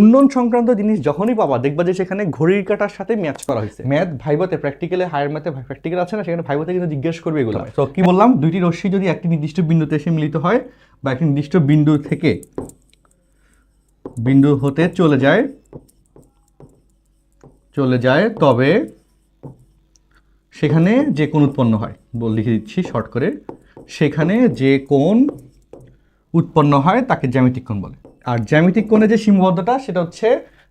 ঘূর্ণন সংক্রান্ত জিনিস যখনই পাবা দেখবা যে সেখানে ঘড়ির কাঁটার সাথে ম্যাচ করা হয়েছে। ম্যাথ ভাইভাতে প্র্যাকটিক্যালে হায়ার ম্যাথে প্র্যাকটিক্যাল আছে না, সেখানে ভাইভাতে কিন্তু জিজ্ঞেস করবে এগুলো। তো কি বললাম, দুইটি রশ্মি যদি একটি নির্দিষ্ট বিন্দুতে এসে মিলিত হয় বা একটি নির্দিষ্ট বিন্দু থেকে বিন্দু হতে চলে যায় তবে সেখানে যে কোণ উৎপন্ন হয়, লিখে দিচ্ছি শর্ট করে, সেখানে যে কোণ উৎপন্ন হয় তাকে জ্যামিতিক কোণ বলে। আর জ্যামিতিক কোণের যে সীমাবদ্ধতা সেটা হচ্ছে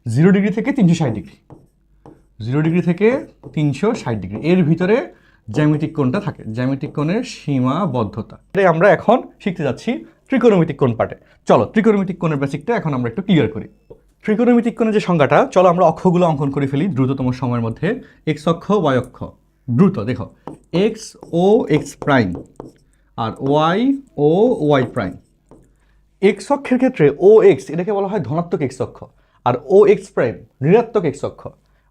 0 ডিগ্রি থেকে 360 ডিগ্রি। 0 ডিগ্রি থেকে 360 ডিগ্রি এর ভিতরে জ্যামিতিক কোণটা থাকে, জ্যামিতিক কোণের সীমাবদ্ধতা। এটাই আমরা এখন শিখতে যাচ্ছি ত্রিকোণমিতিক কোণ পার্টে। চলো ত্রিকোণমিতিক কোণের বেসিকটা এখন আমরা একটু ক্লিয়ার করি। ত্রিকোণমিতিক কোণের যে সংজ্ঞাটা, চলো আমরা অক্ষগুলো অঙ্কন করে ফেলি দ্রুততম সময়ের মধ্যে। এক্স অক্ষ, ওয়াই অক্ষ, দ্রুত দেখো, এক্স ও এক্স প্রাইম আর ওয়াই ও ওয়াই প্রাইম। এক্স অক্ষের ক্ষেত্রে ও এক্স এটাকে বলা হয় ধনাত্মক এক্স অক্ষ, আর ও এক্স প্রাইম ঋণাত্মক এক্স অক্ষ।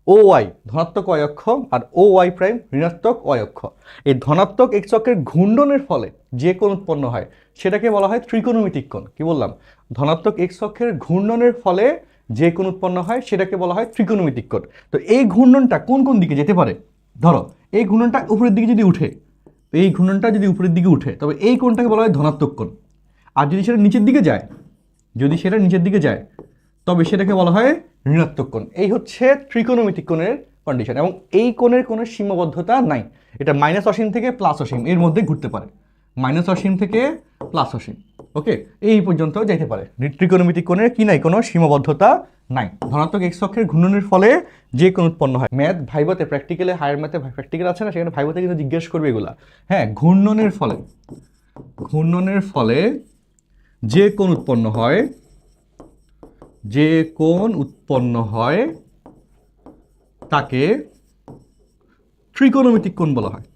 ও ওয়াই ধনাত্মক ওয়াই অক্ষ আর ও ওয়াই প্রাইম ঋণাত্মক ওয়াই অক্ষ। এই ধনাত্মক এক্স অক্ষের ঘূর্ণনের ফলে যে কোণ উৎপন্ন হয় সেটাকে বলা হয় ত্রিকোণমিতিক কোণ। কি বললাম? ধনাত্মক এক্স অক্ষের ঘূর্ণনের ফলে যে কোণ উৎপন্ন হয় সেটাকে বলা হয় ত্রিকোণমিতিক কোণ। তো এই ঘূর্ণনটা কোন কোন দিকে যেতে পারে? ধরো এই ঘূর্ণনটা উপরের দিকে যদি উঠে, তবে এই কোণটাকে বলা হয় ধনাত্মক কোণ। আর যদি সেটা নিচের দিকে যায় তবে সেটাকে বলা হয় ঋণাত্মক কোণ। এই হচ্ছে ত্রিকোণমিতিক কোণের কন্ডিশন, এবং এই কোণের কোনো সীমাবদ্ধতা নাই। এটা মাইনাস অসীম থেকে প্লাস অসীম এর মধ্যে ঘুরতে পারে, মাইনাস অসীম থেকে প্লাস অসীম, ওকে, এই পর্যন্ত যাইতে পারে। ত্রিকোণমিতিক কোণের কি নাই, কোনো সীমাবদ্ধতা নাই। ধনাত্মক এক্স অক্ষের ঘূর্ণনের ফলে যে কোণ উৎপন্ন হয়। ম্যাথ ভাইভাতে প্র্যাকটিক্যালে হায়ার ম্যাথে প্র্যাকটিক্যাল আছে না, সেখানে ভাইভাতে কিন্তু জিজ্ঞেস করবে এগুলা। হ্যাঁ, ঘূর্ণনের ফলে যে কোণ উৎপন্ন হয় তাকে ত্রিকোণমিতিক কোণ বলা হয়।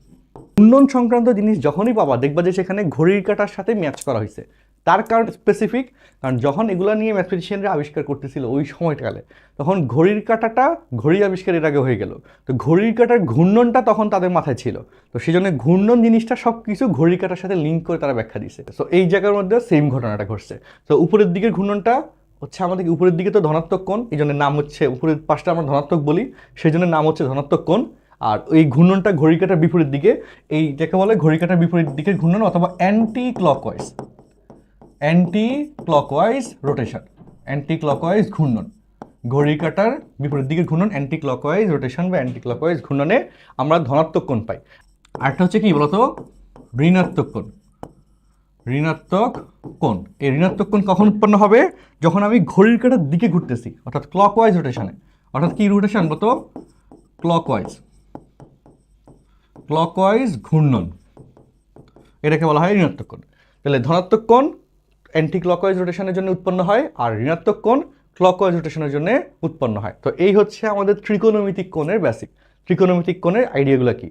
ঘূর্ণন সংক্রান্ত জিনিস যখনই পাবা দেখবা যে সেখানে ঘড়ির কাঁটার সাথে ম্যাচ করা হয়েছে। তার কারণ স্পেসিফিক, কারণ যখন এগুলা নিয়ে ম্যাথমেটিশিয়ানরা আবিষ্কার করতেছিল ওই সময়কালে, তখন ঘড়ির কাঁটাটা ঘড়ি আবিষ্কারের আগে হয়ে গেল। তো ঘড়ির কাঁটার ঘূর্ণনটা তখন তাদের মাথায় ছিল, তো সেই জন্য ঘূর্ণন জিনিসটা সব কিছু ঘড়ির কাঁটার সাথে লিঙ্ক করে তারা ব্যাখ্যা দিছে। তো এই জায়গার মধ্যে সেম ঘটনাটা ঘটছে। তো উপরের দিকের ঘূর্ণনটা হচ্ছে আমাদের উপরের দিকে তো ধনাত্মক কোণ, এই জন্য নাম হচ্ছে, উপরের পাশটা আমরা ধনাত্মক বলি, সেই জন্য নাম হচ্ছে ধনাত্মক কোণ। আর এই ঘূর্ণনটা ঘড়ির কাঁটার বিপরীত দিকে, এই যাকে বলে ঘড়ির কাঁটার বিপরীত দিকের ঘূর্ণন অথবা anti clockwise rotation, anti clockwise ঘূর্ণন। ঘড়ির কাঁটার বিপরীত দিকের ঘূর্ণন অ্যান্টি ক্লকওয়াইজ রোটেশন বা অ্যান্টি ক্লকওয়াইজ ঘূর্ণনে আমরা ধনাত্মক কোণ পাই। আরেকটা হচ্ছে কি বলতো, ঋণাত্মক কোণ। এই ঋণাত্মক কোণ কখন উৎপন্ন হবে? যখন আমি ঘড়ির কাঁটার দিকে ঘুরতেছি, অর্থাৎ ক্লকওয়াইজ রোটেশনে। অর্থাৎ কি রোটেশন বলতো? ক্লকওয়াইজ ঘূর্ণন, এটাকে বলা হয় ঋণাত্মক কোণ। তাহলে ধনাত্মক কোণ অ্যান্টি ক্লকওয়াইজ রোটেশনের জন্য উৎপন্ন হয়, আর ঋণাত্মক কোণ ক্লকওয়াইজ রোটেশনের জন্য উৎপন্ন হয়। তো এই হচ্ছে আমাদের ত্রিকোণমিতিক কোণের বেসিক। ত্রিকোণমিতিক কোণের আইডিয়াগুলো কি?